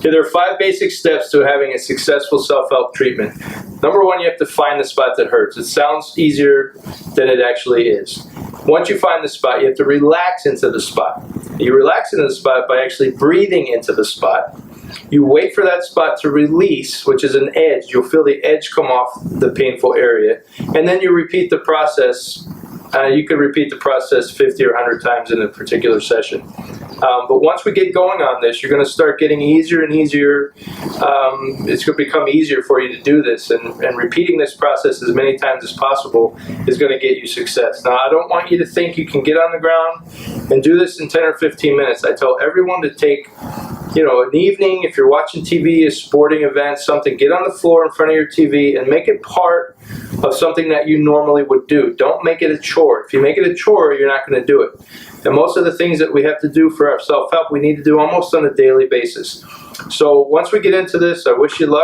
Okay, there are 5 basic steps to having a successful self-help treatment. Number 1, you have to find the spot that hurts. It sounds easier than it actually is. Once you find the spot, you have to relax into the spot. You relax into the spot by actually breathing into the spot. You wait for that spot to release, which is an edge. You'll feel the edge come off the painful area. And then you repeat the process. You could repeat the process 50 or 100 times in a particular session. But once we get going on this, you're going to start getting easier and easier. It's going to become easier for you to do this. And repeating this process as many times as possible is going to get you success. Now, I don't want you to think you can get on the ground and do this in 10 or 15 minutes. I tell everyone to take, an evening, if you're watching TV, a sporting event, something, get on the floor in front of your TV and make it part of something that you normally would do. Don't make it a chore. If you make it a chore, you're not going to do it. And most of the things that we have to do for our self-help, we need to do almost on a daily basis. So once we get into this, I wish you luck.